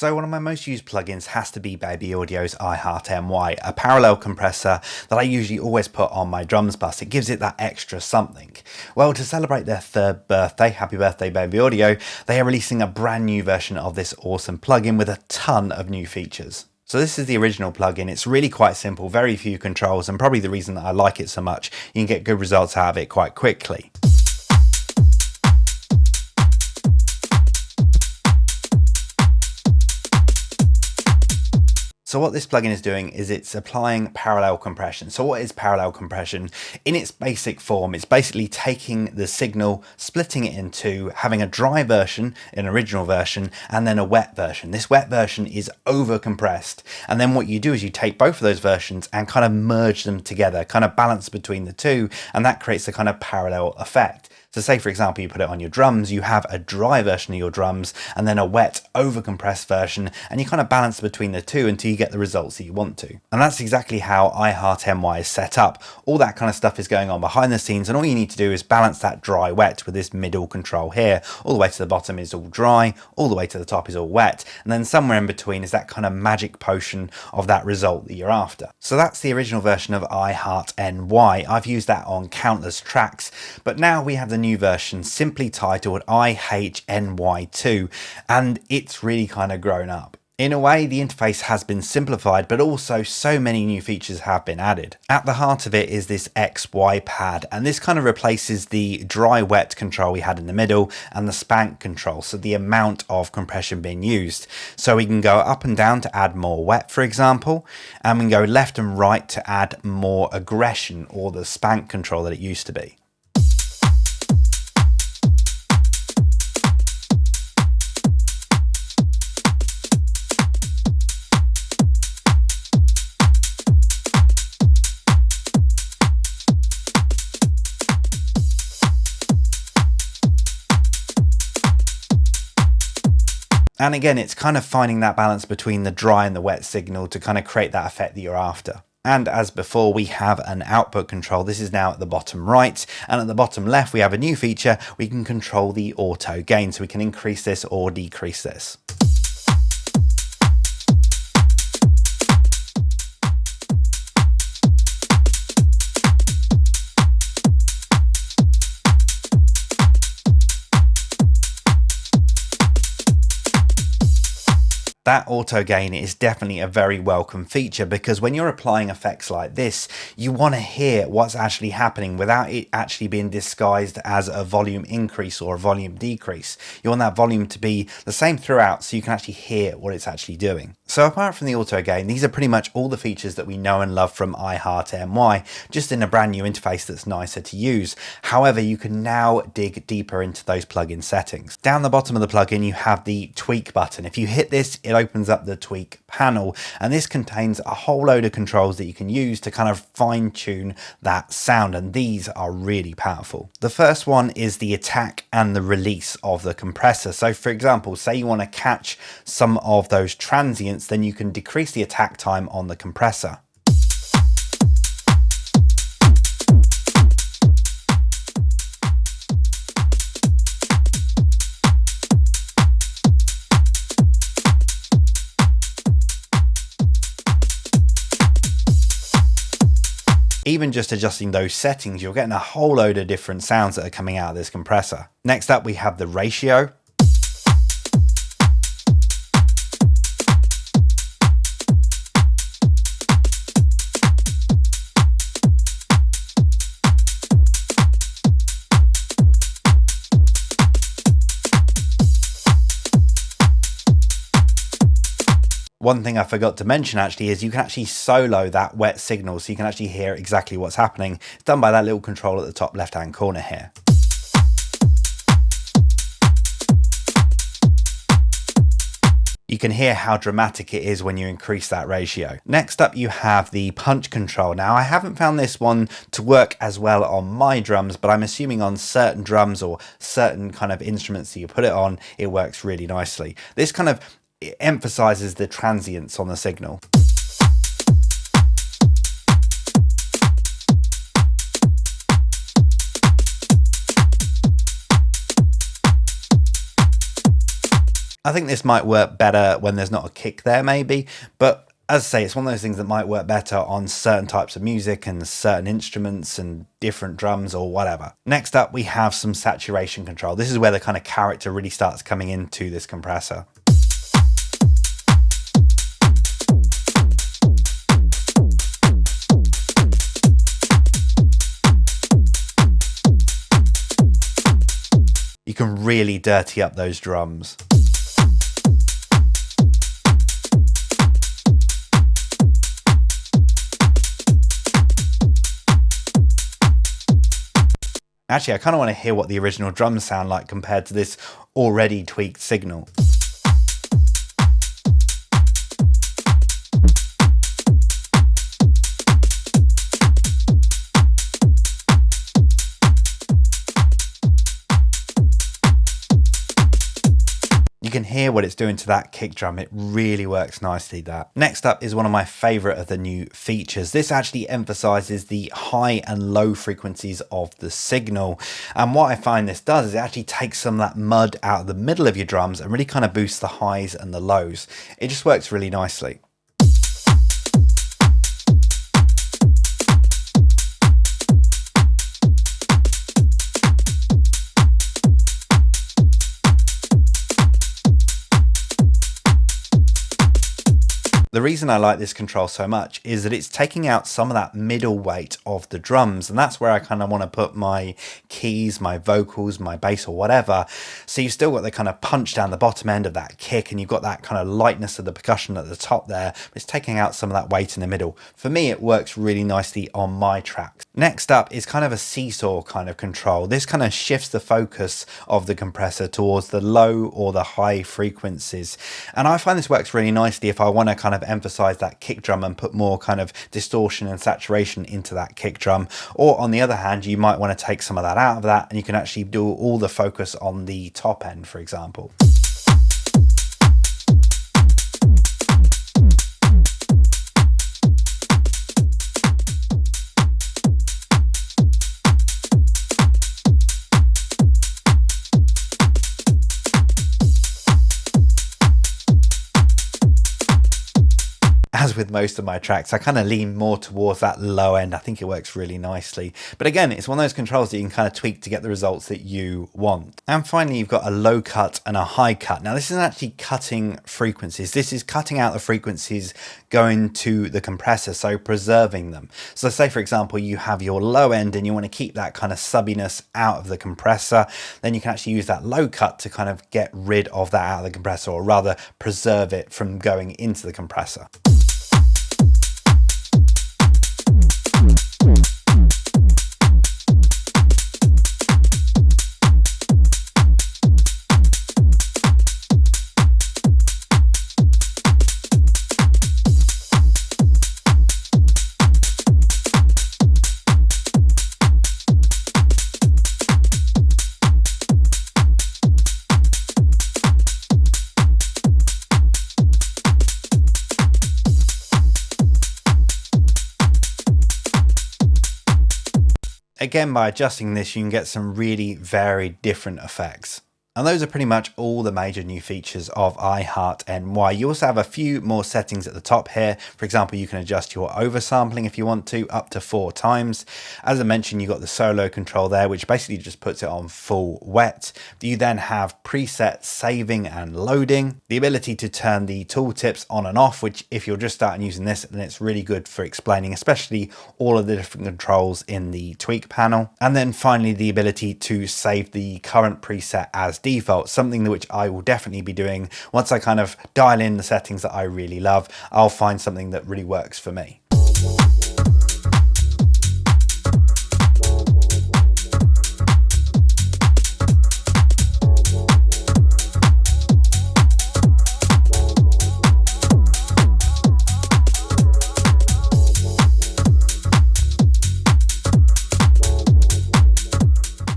So one of my most used plugins has to be Babyaudio's iHeartNY, a parallel compressor that I usually always put on my drums bus. It gives it that extra something. Well, to celebrate their 3rd birthday, happy birthday Babyaudio, they are releasing a brand new version of this awesome plugin with a ton of new features. So this is the original plugin. It's really quite simple, very few controls, and probably the reason that I like it so much. You can get good results out of it quite quickly. So what this plugin is doing is it's applying parallel compression. So what is parallel compression? In its basic form, it's basically taking the signal, splitting it in two, having a dry version, an original version, and then a wet version. This wet version is over compressed. And then what you do is you take both of those versions and kind of merge them together, kind of balance between the two, and that creates a kind of parallel effect. So say, for example, you put it on your drums, you have a dry version of your drums and then a wet, over-compressed version, and you kind of balance between the two until you get the results that you want to. And that's exactly how iHeartNY is set up. All that kind of stuff is going on behind the scenes, and all you need to do is balance that dry-wet with this middle control here. All the way to the bottom is all dry, all the way to the top is all wet, and then somewhere in between is that kind of magic potion of that result that you're after. So that's the original version of iHeartNY. I've used that on countless tracks, but now we have the new version simply titled iHNY2, and it's really kind of grown up. In a way, the interface has been simplified, but also so many new features have been added. At the heart of it is this XY pad, and this kind of replaces the dry wet control we had in the middle and the spank control, so the amount of compression being used. So we can go up and down to add more wet, for example, and we can go left and right to add more aggression, or the spank control that it used to be. And again, it's kind of finding that balance between the dry and the wet signal to kind of create that effect that you're after. And as before, we have an output control. This is now at the bottom right, and at the bottom left, we have a new feature. We can control the auto gain, so we can increase this or decrease this. That auto gain is definitely a very welcome feature, because when you're applying effects like this, you want to hear what's actually happening without it actually being disguised as a volume increase or a volume decrease. You want that volume to be the same throughout, so you can actually hear what it's actually doing. So apart from the auto gain, these are pretty much all the features that we know and love from iHeartNY, just in a brand new interface that's nicer to use. However, you can now dig deeper into those plugin settings. Down the bottom of the plugin, you have the tweak button. If you hit this, it opens up the tweak panel, and this contains a whole load of controls that you can use to kind of fine tune that sound, and these are really powerful. The first one is the attack and the release of the compressor. So for example, say you want to catch some of those transients, then you can decrease the attack time on the compressor. Even just adjusting those settings, you're getting a whole load of different sounds that are coming out of this compressor. Next up, we have the ratio. One thing I forgot to mention actually is you can actually solo that wet signal, so you can actually hear exactly what's happening. It's done by that little control at the top left hand corner here. You can hear how dramatic it is when you increase that ratio. Next up, you have the punch control. Now, I haven't found this one to work as well on my drums, but I'm assuming on certain drums or certain kind of instruments that you put it on, it works really nicely. This kind of emphasizes the transients on the signal. I think this might work better when there's not a kick there maybe, but as I say, it's one of those things that might work better on certain types of music and certain instruments and different drums or whatever. Next up, we have some saturation control. This is where the kind of character really starts coming into this compressor. You can really dirty up those drums. Actually, I kind of want to hear what the original drums sound like compared to this already tweaked signal. You can hear what it's doing to that kick drum. It really works nicely, that. Next up is one of my favorite of the new features. This actually emphasizes the high and low frequencies of the signal. And what I find this does is it actually takes some of that mud out of the middle of your drums and really kind of boosts the highs and the lows. It just works really nicely. The reason I like this control so much is that it's taking out some of that middle weight of the drums, and that's where I kind of want to put my keys, my vocals, my bass or whatever. So you've still got the kind of punch down the bottom end of that kick, and you've got that kind of lightness of the percussion at the top there, but it's taking out some of that weight in the middle. For me, it works really nicely on my tracks. Next up is kind of a seesaw kind of control. This kind of shifts the focus of the compressor towards the low or the high frequencies. And I find this works really nicely if I want to kind of emphasize that kick drum and put more kind of distortion and saturation into that kick drum. Or on the other hand, you might want to take some of that out of that and you can actually do all the focus on the top end, for example. As with most of my tracks, I kind of lean more towards that low end. I think it works really nicely. But again, it's one of those controls that you can kind of tweak to get the results that you want. And finally, you've got a low cut and a high cut. Now, this isn't actually cutting frequencies. This is cutting out the frequencies going to the compressor, so preserving them. So say, for example, you have your low end and you want to keep that kind of subbiness out of the compressor, then you can actually use that low cut to kind of get rid of that out of the compressor, or rather preserve it from going into the compressor. Again, by adjusting this, you can get some really varied different effects. And those are pretty much all the major new features of iHeartNY. You also have a few more settings at the top here. For example, you can adjust your oversampling if you want to, up to 4 times. As I mentioned, you've got the solo control there, which basically just puts it on full wet. You then have preset saving and loading, the ability to turn the tooltips on and off, which if you're just starting using this, then it's really good for explaining, especially all of the different controls in the tweak panel. And then finally, the ability to save the current preset as default, something which I will definitely be doing once I kind of dial in the settings that I really love. I'll find something that really works for me.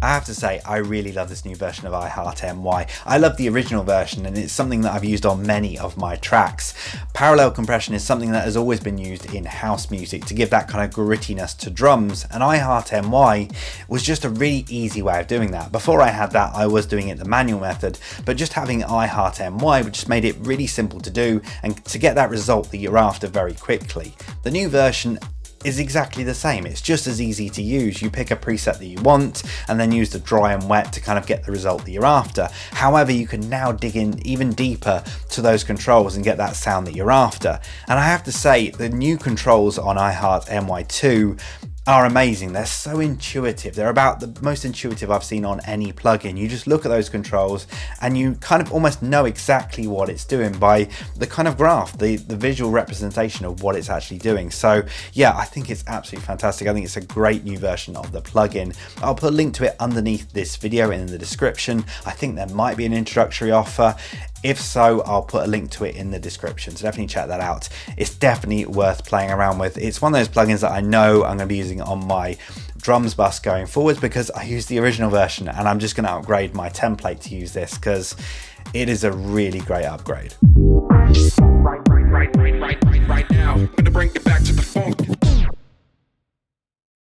I have to say, I really love this new version of iHeartMY. I love the original version, and it's something that I've used on many of my tracks. Parallel compression is something that has always been used in house music to give that kind of grittiness to drums, and iHeartMY was just a really easy way of doing that. Before I had that, I was doing it the manual method, but just having iHeartMY just made it really simple to do and to get that result that you're after very quickly. The new version is exactly the same. It's just as easy to use. You pick a preset that you want and then use the dry and wet to kind of get the result that you're after. However, you can now dig in even deeper to those controls and get that sound that you're after. And I have to say, the new controls on iHeartMY2 are amazing. They're so intuitive. They're about the most intuitive I've seen on any plugin. You just look at those controls and you kind of almost know exactly what it's doing by the kind of graph, the visual representation of what it's actually doing. So yeah, I think it's absolutely fantastic. I think it's a great new version of the plugin. I'll put a link to it underneath this video in the description. I think there might be an introductory offer. If so, I'll put a link to it in the description, so definitely check that out. It's definitely worth playing around with. It's one of those plugins that I know I'm going to be using on my drums bus going forwards because I use the original version, and I'm just going to upgrade my template to use this because it is a really great upgrade.